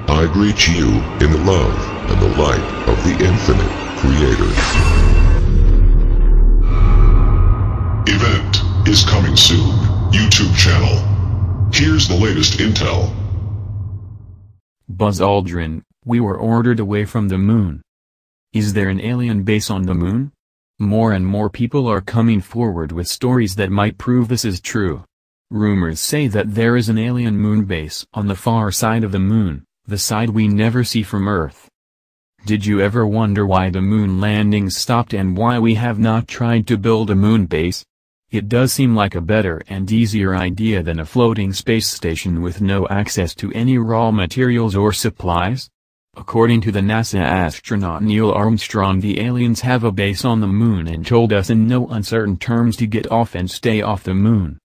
I greet you in the love and the light of the infinite Creator. Event is coming soon. YouTube channel. Here's the latest intel. Buzz Aldrin, we were ordered away from the moon. Is there an alien base on the moon? More and more people are coming forward with stories that might prove this is true. Rumors say that there is an alien moon base on the far side of the moon, the side we never see from Earth. Did you ever wonder why the moon landings stopped and why we have not tried to build a moon base? It does seem like a better and easier idea than a floating space station with no access to any raw materials or supplies. According to the NASA astronaut Neil Armstrong, the aliens have a base on the moon and told us in no uncertain terms to get off and stay off the moon.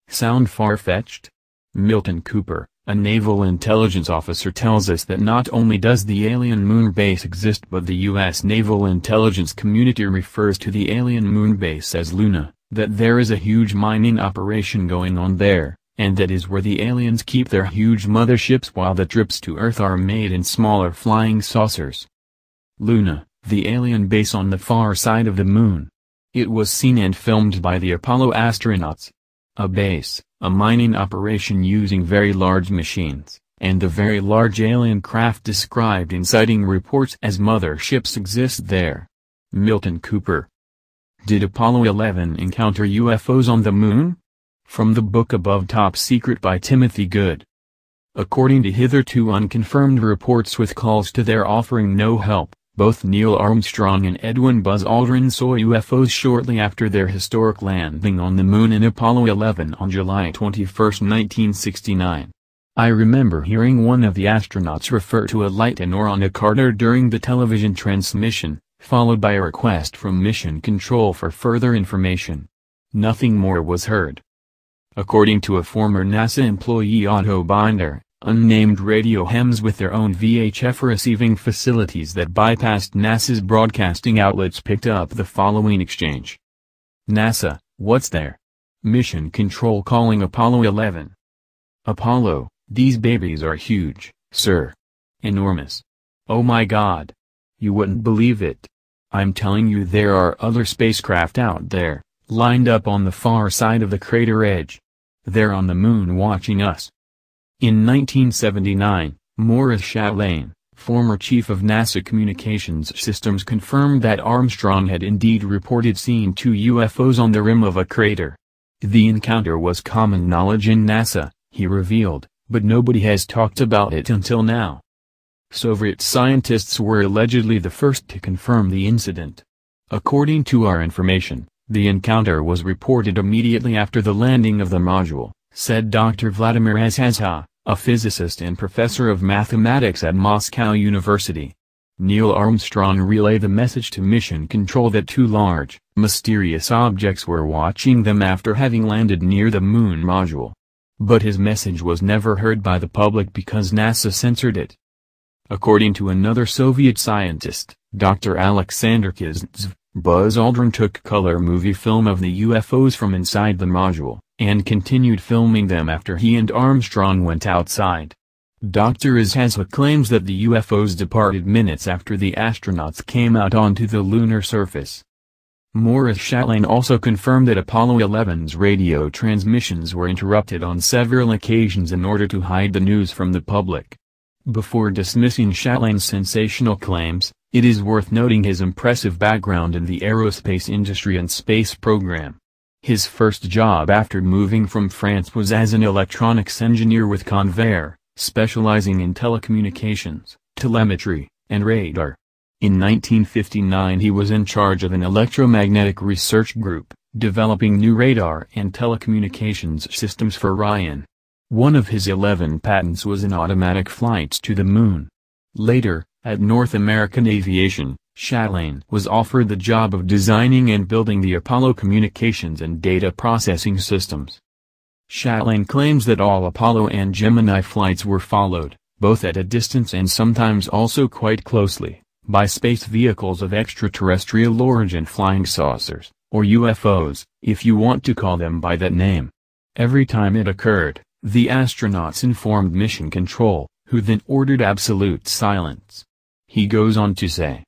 Sound far-fetched? Milton Cooper, a naval intelligence officer, tells us that not only does the alien moon base exist, but the U.S. naval intelligence community refers to the alien moon base as Luna, that there is a huge mining operation going on there, and that is where the aliens keep their huge motherships while the trips to Earth are made in smaller flying saucers. Luna, the alien base on the far side of the moon. It was seen and filmed by the Apollo astronauts. A base, a mining operation using very large machines, and the very large alien craft described in sighting reports as motherships exist there. Milton Cooper. Did Apollo 11 encounter UFOs on the moon? From the book Above Top Secret by Timothy Good. According to hitherto unconfirmed reports with calls to their offering no help, both Neil Armstrong and Edwin Buzz Aldrin saw UFOs shortly after their historic landing on the moon in Apollo 11 on July 21, 1969. I remember hearing one of the astronauts refer to a light in Orona Carter during the television transmission, followed by a request from Mission Control for further information. Nothing more was heard. According to a former NASA employee, Otto Binder, unnamed radio hams with their own VHF receiving facilities that bypassed NASA's broadcasting outlets picked up the following exchange. NASA, what's there? Mission Control calling Apollo 11. Apollo, these babies are huge, sir. Enormous. Oh my God. You wouldn't believe it. I'm telling you, there are other spacecraft out there, lined up on the far side of the crater edge. They're on the moon watching us. In 1979, Morris Chatelain, former chief of NASA Communications Systems, confirmed that Armstrong had indeed reported seeing two UFOs on the rim of a crater. The encounter was common knowledge in NASA, he revealed, but nobody has talked about it until now. Soviet scientists were allegedly the first to confirm the incident. According to our information, the encounter was reported immediately after the landing of the module, said Dr. Vladimir Azazha, a physicist and professor of mathematics at Moscow University. Neil Armstrong relayed the message to Mission Control that two large, mysterious objects were watching them after having landed near the moon module. But his message was never heard by the public because NASA censored it. According to another Soviet scientist, Dr. Alexander Kizntsev, Buzz Aldrin took color movie film of the UFOs from inside the module, and continued filming them after he and Armstrong went outside. Dr. Azazha claims that the UFOs departed minutes after the astronauts came out onto the lunar surface. Morris Chatelain also confirmed that Apollo 11's radio transmissions were interrupted on several occasions in order to hide the news from the public. Before dismissing Chatelain's sensational claims, it is worth noting his impressive background in the aerospace industry and space program. His first job after moving from France was as an electronics engineer with Convair, specializing in telecommunications, telemetry, and radar. In 1959 he was in charge of an electromagnetic research group, developing new radar and telecommunications systems for Ryan. One of his 11 patents was in automatic flights to the moon. Later, at North American Aviation, Chatelain was offered the job of designing and building the Apollo communications and data processing systems. Chatelain claims that all Apollo and Gemini flights were followed, both at a distance and sometimes also quite closely, by space vehicles of extraterrestrial origin, flying saucers, or UFOs, if you want to call them by that name. Every time it occurred, the astronauts informed Mission Control, who then ordered absolute silence. He goes on to say,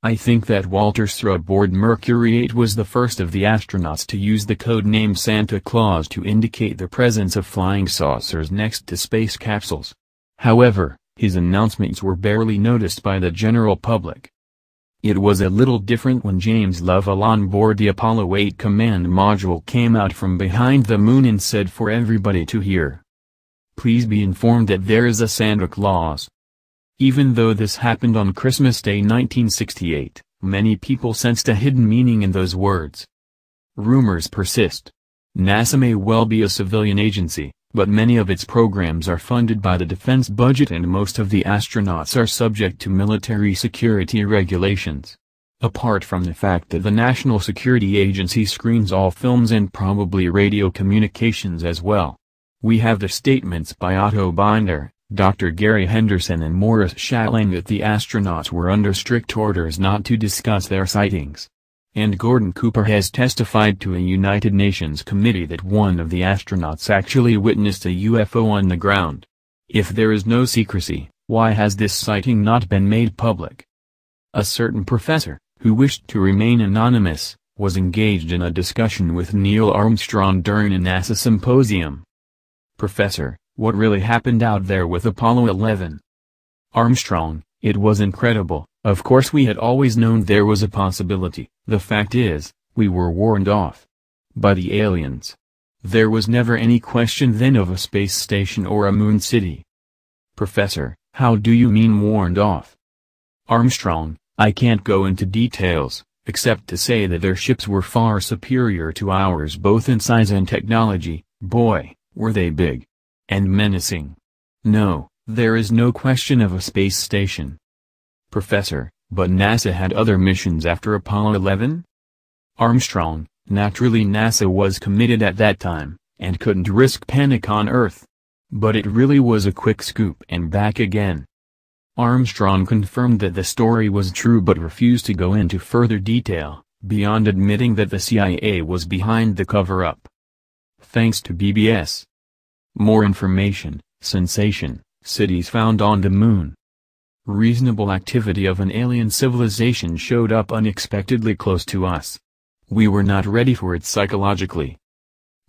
"I think that Walter Stroh aboard Mercury 8 was the first of the astronauts to use the code name Santa Claus to indicate the presence of flying saucers next to space capsules. However, his announcements were barely noticed by the general public. It was a little different when James Lovell on board the Apollo 8 command module came out from behind the moon and said for everybody to hear, 'Please be informed that there is a Santa Claus.' Even though this happened on Christmas Day 1968, many people sensed a hidden meaning in those words. Rumors persist. NASA may well be a civilian agency, but many of its programs are funded by the defense budget and most of the astronauts are subject to military security regulations. Apart from the fact that the National Security Agency screens all films and probably radio communications as well. We have the statements by Otto Binder, Dr. Gary Henderson and Morris Chatelain that the astronauts were under strict orders not to discuss their sightings. And Gordon Cooper has testified to a United Nations committee that one of the astronauts actually witnessed a UFO on the ground. If there is no secrecy, why has this sighting not been made public? A certain professor, who wished to remain anonymous, was engaged in a discussion with Neil Armstrong during a NASA symposium. Professor, what really happened out there with Apollo 11? Armstrong, it was incredible. Of course we had always known there was a possibility. The fact is, we were warned off by the aliens. There was never any question then of a space station or a moon city. Professor, how do you mean warned off? Armstrong, I can't go into details, except to say that their ships were far superior to ours both in size and technology. Boy, were they big and menacing. No, there is no question of a space station. Professor, but NASA had other missions after Apollo 11? Armstrong, naturally NASA was committed at that time, and couldn't risk panic on Earth. But it really was a quick scoop and back again. Armstrong confirmed that the story was true but refused to go into further detail, beyond admitting that the CIA was behind the cover-up. Thanks to BBS. More information, sensation, cities found on the moon. Reasonable activity of an alien civilization showed up unexpectedly close to us. We were not ready for it psychologically.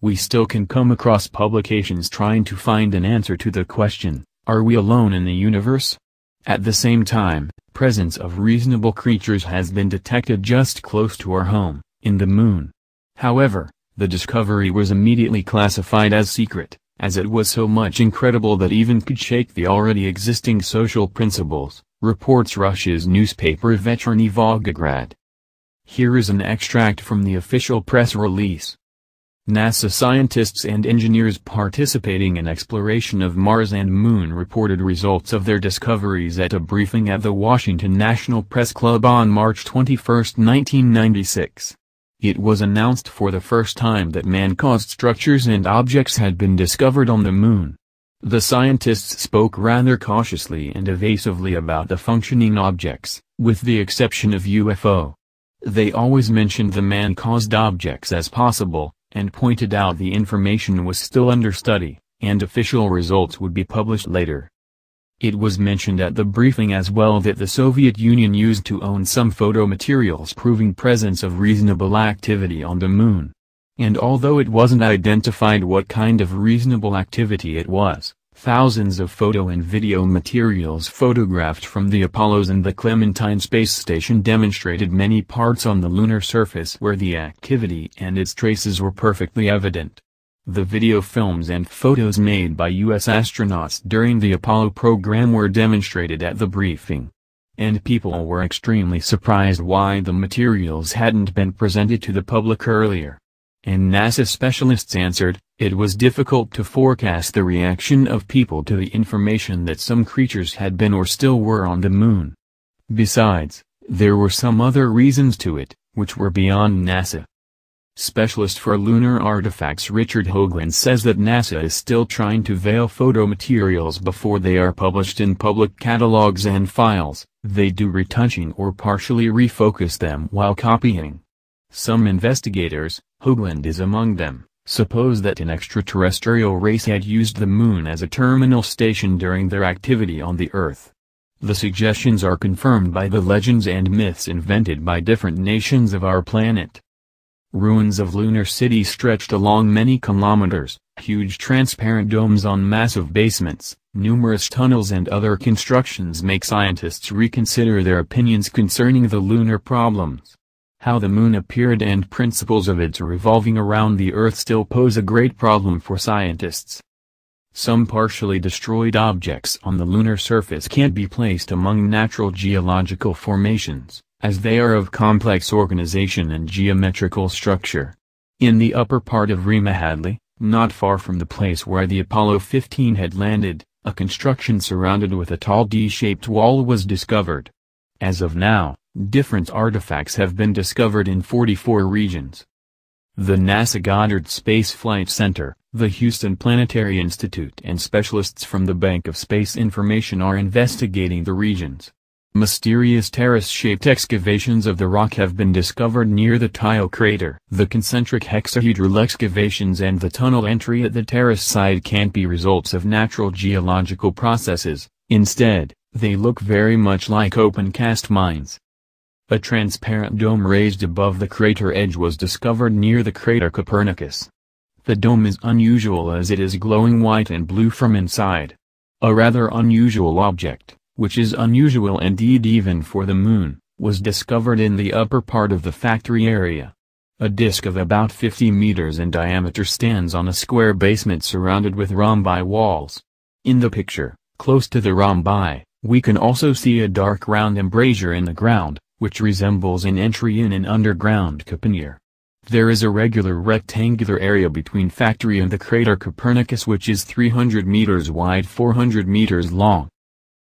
We still can come across publications trying to find an answer to the question, are we alone in the universe? At the same time, presence of reasonable creatures has been detected just close to our home, in the moon. However, the discovery was immediately classified as secret, as it was so much incredible that even could shake the already existing social principles, reports Russia's newspaper Vechernyi Volgograd. Here is an extract from the official press release. NASA scientists and engineers participating in exploration of Mars and Moon reported results of their discoveries at a briefing at the Washington National Press Club on March 21, 1996. It was announced for the first time that man-caused structures and objects had been discovered on the moon. The scientists spoke rather cautiously and evasively about the functioning objects, with the exception of UFO. They always mentioned the man-caused objects as possible, and pointed out the information was still under study, and official results would be published later. It was mentioned at the briefing as well that the Soviet Union used to own some photo materials proving presence of reasonable activity on the moon. And although it wasn't identified what kind of reasonable activity it was, thousands of photo and video materials photographed from the Apollos and the Clementine space station demonstrated many parts on the lunar surface where the activity and its traces were perfectly evident. The video films and photos made by U.S. astronauts during the Apollo program were demonstrated at the briefing. And people were extremely surprised why the materials hadn't been presented to the public earlier. And NASA specialists answered, it was difficult to forecast the reaction of people to the information that some creatures had been or still were on the moon. Besides, there were some other reasons to it, which were beyond NASA. Specialist for lunar artifacts Richard Hoagland says that NASA is still trying to veil photo materials before they are published in public catalogs and files. They do retouching or partially refocus them while copying. Some investigators, Hoagland is among them, Suppose that an extraterrestrial race had used the moon as a terminal station during their activity on the Earth. The suggestions are confirmed by the legends and myths invented by different nations of our planet. Ruins of lunar cities stretched along many kilometers, huge transparent domes on massive basements, numerous tunnels and other constructions make scientists reconsider their opinions concerning the lunar problems. How the moon appeared and principles of its revolving around the Earth still pose a great problem for scientists. Some partially destroyed objects on the lunar surface can't be placed among natural geological formations, as they are of complex organization and geometrical structure. In the upper part of Rima Hadley, not far from the place where the Apollo 15 had landed, a construction surrounded with a tall D-shaped wall was discovered. As of now, different artifacts have been discovered in 44 regions. The NASA Goddard Space Flight Center, the Houston Planetary Institute and specialists from the Bank of Space Information are investigating the regions. Mysterious terrace-shaped excavations of the rock have been discovered near the Tile crater. The concentric hexahedral excavations and the tunnel entry at the terrace side can't be results of natural geological processes, instead, they look very much like open-cast mines. A transparent dome raised above the crater edge was discovered near the crater Copernicus. The dome is unusual as it is glowing white and blue from inside. A rather unusual object, which is unusual indeed even for the moon, was discovered in the upper part of the factory area. A disk of about 50 meters in diameter stands on a square basement surrounded with rhombi walls. In the picture, close to the rhombi, we can also see a dark round embrasure in the ground, which resembles an entry in an underground caponnière. There is a regular rectangular area between factory and the crater Copernicus which is 300 meters wide 400 meters long.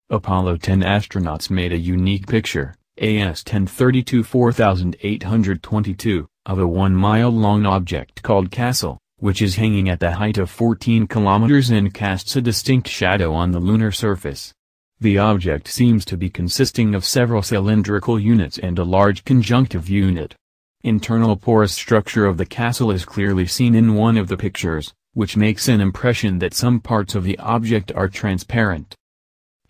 Apollo 10 astronauts made a unique picture, AS-1032 4822, of a 1-mile-long object called Castle, which is hanging at the height of 14 kilometers and casts a distinct shadow on the lunar surface. The object seems to be consisting of several cylindrical units and a large conjunctive unit. Internal porous structure of the castle is clearly seen in one of the pictures, which makes an impression that some parts of the object are transparent.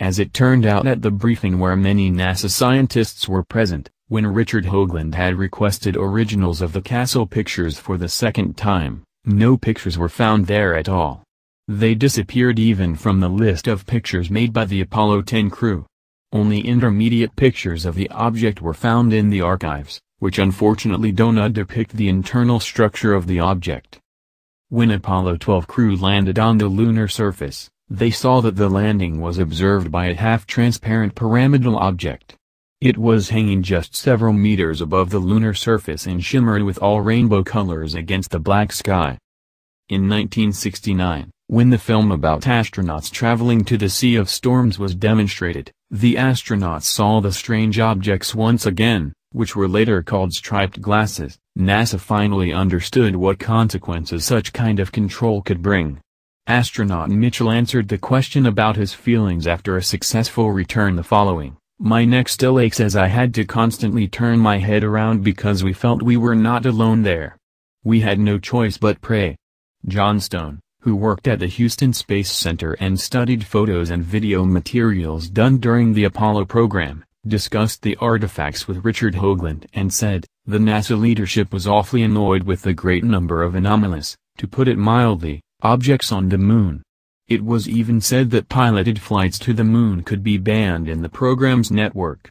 As it turned out at the briefing where many NASA scientists were present, when Richard Hoagland had requested originals of the castle pictures for the second time, no pictures were found there at all. They disappeared even from the list of pictures made by the Apollo 10 crew. Only intermediate pictures of the object were found in the archives, which unfortunately do not depict the internal structure of the object. When Apollo 12 crew landed on the lunar surface, they saw that the landing was observed by a half-transparent pyramidal object. It was hanging just several meters above the lunar surface and shimmered with all rainbow colors against the black sky. In 1969, when the film about astronauts traveling to the Sea of Storms was demonstrated, the astronauts saw the strange objects once again, which were later called striped glasses. NASA finally understood what consequences such kind of control could bring. Astronaut Mitchell answered the question about his feelings after a successful return the following: "My neck still aches as I had to constantly turn my head around because we felt we were not alone there. We had no choice but pray." John Stone, who worked at the Houston Space Center and studied photos and video materials done during the Apollo program, discussed the artifacts with Richard Hoagland and said, "The NASA leadership was awfully annoyed with the great number of anomalous, to put it mildly, objects on the moon. It was even said that piloted flights to the moon could be banned in the program's network."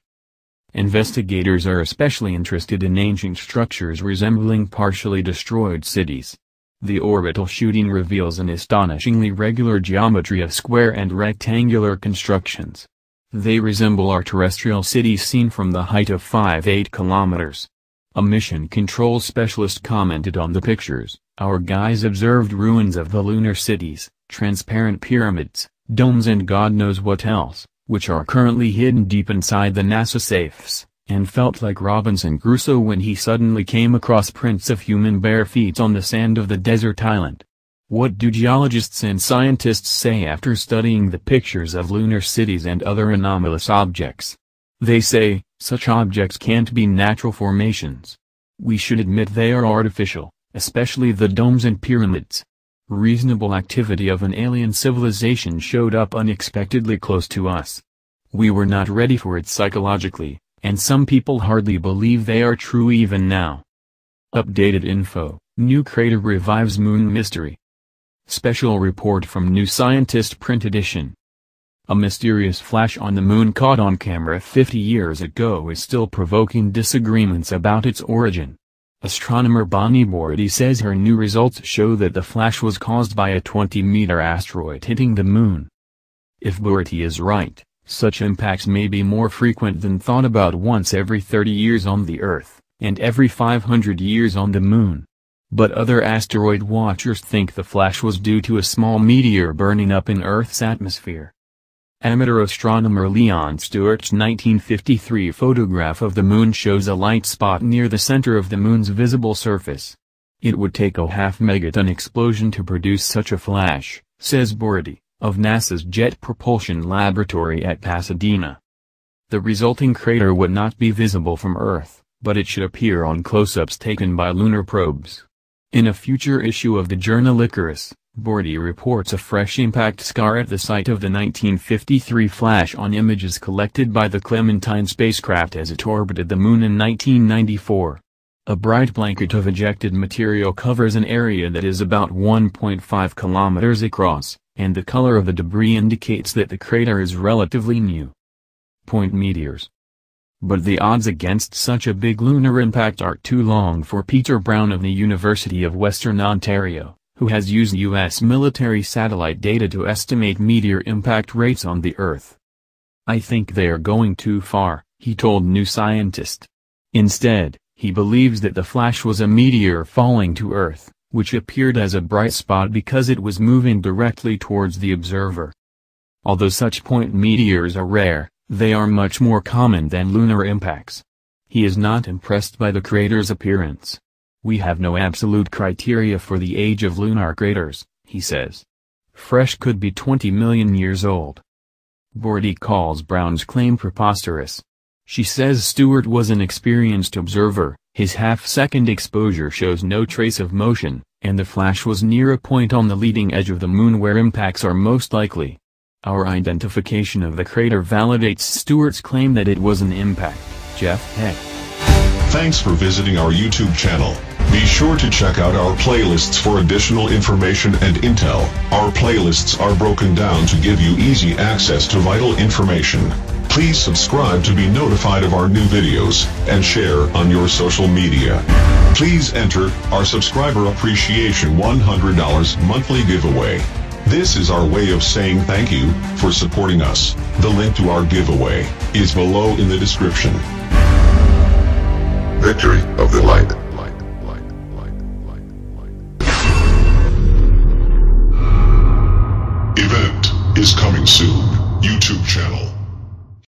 Investigators are especially interested in ancient structures resembling partially destroyed cities. The orbital shooting reveals an astonishingly regular geometry of square and rectangular constructions. They resemble our terrestrial cities seen from the height of 5-8 kilometers. A mission control specialist commented on the pictures, "Our guys observed ruins of the lunar cities, transparent pyramids, domes and God knows what else, which are currently hidden deep inside the NASA safes, and felt like Robinson Crusoe when he suddenly came across prints of human bare feet on the sand of the desert island." What do geologists and scientists say after studying the pictures of lunar cities and other anomalous objects? They say, such objects can't be natural formations. We should admit they are artificial, especially the domes and pyramids. Reasonable activity of an alien civilization showed up unexpectedly close to us. We were not ready for it psychologically, and some people hardly believe they are true even now. Updated info: New crater revives moon mystery. Special report from New Scientist print edition. A mysterious flash on the moon caught on camera 50 years ago is still provoking disagreements about its origin. Astronomer Bonnie Bordy says her new results show that the flash was caused by a 20-meter asteroid hitting the moon. If Bordy is right, such impacts may be more frequent than thought, about once every 30 years on the Earth, and every 500 years on the moon. But other asteroid watchers think the flash was due to a small meteor burning up in Earth's atmosphere. Amateur astronomer Leon Stewart's 1953 photograph of the moon shows a light spot near the center of the moon's visible surface. It would take a half-megaton explosion to produce such a flash, says Bordy, of NASA's Jet Propulsion Laboratory at Pasadena. The resulting crater would not be visible from Earth, but it should appear on close-ups taken by lunar probes. In a future issue of the journal Icarus, Bordy reports a fresh impact scar at the site of the 1953 flash on images collected by the Clementine spacecraft as it orbited the moon in 1994. A bright blanket of ejected material covers an area that is about 1.5 kilometers across, and the color of the debris indicates that the crater is relatively new. Point meteors. But the odds against such a big lunar impact are too long for Peter Brown of the University of Western Ontario, who has used U.S. military satellite data to estimate meteor impact rates on the Earth. "I think they are going too far," he told New Scientist. Instead, he believes that the flash was a meteor falling to Earth, which appeared as a bright spot because it was moving directly towards the observer. Although such point meteors are rare, they are much more common than lunar impacts. He is not impressed by the crater's appearance. "We have no absolute criteria for the age of lunar craters," he says. "Fresh could be 20 million years old." Bordy calls Brown's claim preposterous. She says Stewart was an experienced observer, his half-second exposure shows no trace of motion, and the flash was near a point on the leading edge of the moon where impacts are most likely. "Our identification of the crater validates Stewart's claim that it was an impact." Jeff Heck. Thanks for visiting our YouTube channel. Be sure to check out our playlists for additional information and intel. Our playlists are broken down to give you easy access to vital information. Please subscribe to be notified of our new videos, and share on your social media. Please enter our Subscriber Appreciation $100 monthly giveaway. This is our way of saying thank you for supporting us. The link to our giveaway is below in the description. Victory of the light. Event is coming soon. YouTube channel.